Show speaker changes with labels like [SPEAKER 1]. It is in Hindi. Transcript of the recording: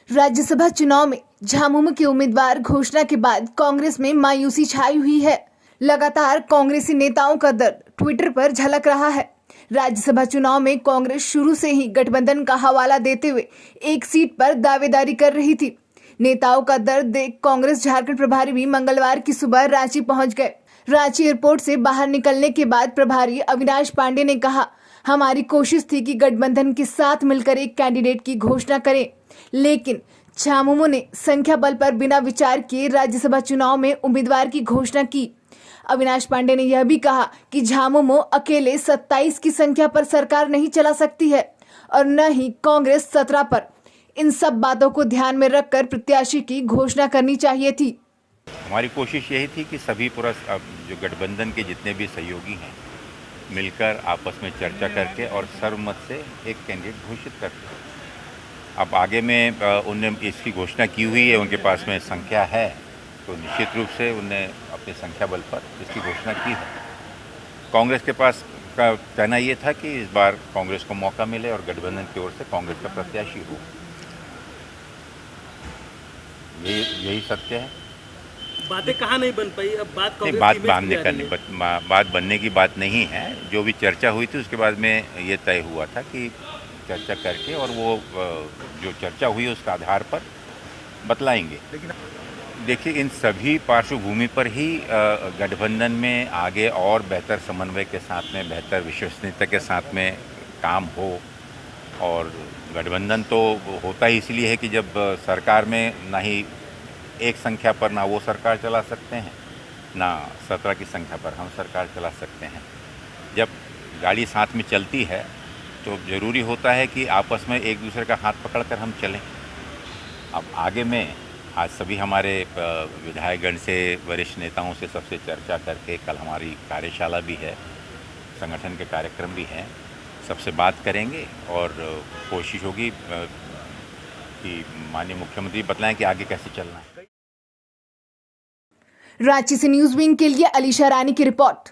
[SPEAKER 1] राज्यसभा चुनाव में झामुमो के उम्मीदवार घोषणा के बाद कांग्रेस में मायूसी छाई हुई है। लगातार कांग्रेसी नेताओं का दर्द ट्विटर पर झलक रहा है। राज्यसभा चुनाव में कांग्रेस शुरू से ही गठबंधन का हवाला देते हुए एक सीट पर दावेदारी कर रही थी। नेताओं का दर्द देख कांग्रेस झारखंड प्रभारी भी मंगलवार की सुबह रांची पहुंच गए। रांची एयरपोर्ट से बाहर निकलने के बाद प्रभारी अविनाश पांडे ने कहा, हमारी कोशिश थी कि गठबंधन के साथ मिलकर एक कैंडिडेट की घोषणा करें, लेकिन झामुमो ने संख्या बल पर बिना विचार किए राज्यसभा चुनाव में उम्मीदवार की घोषणा की। अविनाश पांडे ने यह भी कहा कि झामुमो अकेले 27 की संख्या पर सरकार नहीं चला सकती है और न ही कांग्रेस 17 पर। इन सब बातों को ध्यान में रखकर प्रत्याशी की घोषणा करनी चाहिए थी।
[SPEAKER 2] हमारी कोशिश यही थी कि सभी पूरा जो गठबंधन के जितने भी सहयोगी हैं मिलकर आपस में चर्चा करके और सर्वमत से एक कैंडिडेट घोषित करते हैं। अब आगे में उनने इसकी घोषणा की हुई है, उनके पास में संख्या है, तो निश्चित रूप से उनने अपनी संख्या बल पर इसकी घोषणा की है। कांग्रेस के पास का कहना ये था कि इस बार कांग्रेस को मौका मिले और गठबंधन की ओर से कांग्रेस का प्रत्याशी हो। यही सत्य है।
[SPEAKER 3] बातें कहाँ नहीं बन पाई, अब बात
[SPEAKER 2] नहीं, बात बनने की बात नहीं है। जो भी चर्चा हुई थी उसके बाद में ये तय हुआ था कि चर्चा करके और वो जो चर्चा हुई उसके आधार पर बतलाएंगे। लेकिन देखिए, इन सभी पार्श्वभूमि पर ही गठबंधन में आगे और बेहतर समन्वय के साथ में, बेहतर विश्वसनीयता के साथ में काम हो। और गठबंधन तो होता ही इसलिए है कि जब सरकार में ना ही एक संख्या पर ना वो सरकार चला सकते हैं, ना 17 की संख्या पर हम सरकार चला सकते हैं। जब गाड़ी साथ में चलती है तो ज़रूरी होता है कि आपस में एक दूसरे का हाथ पकड़कर हम चलें। अब आगे में आज सभी हमारे विधायकगण से, वरिष्ठ नेताओं से सबसे चर्चा करके, कल हमारी कार्यशाला भी है, संगठन के कार्यक्रम भी हैं, सबसे बात करेंगे और कोशिश होगी कि माननीय मुख्यमंत्री बतलाएं कि आगे कैसे चलना है।
[SPEAKER 1] रांची से न्यूज़ विंग के लिए अलीशा रानी की रिपोर्ट।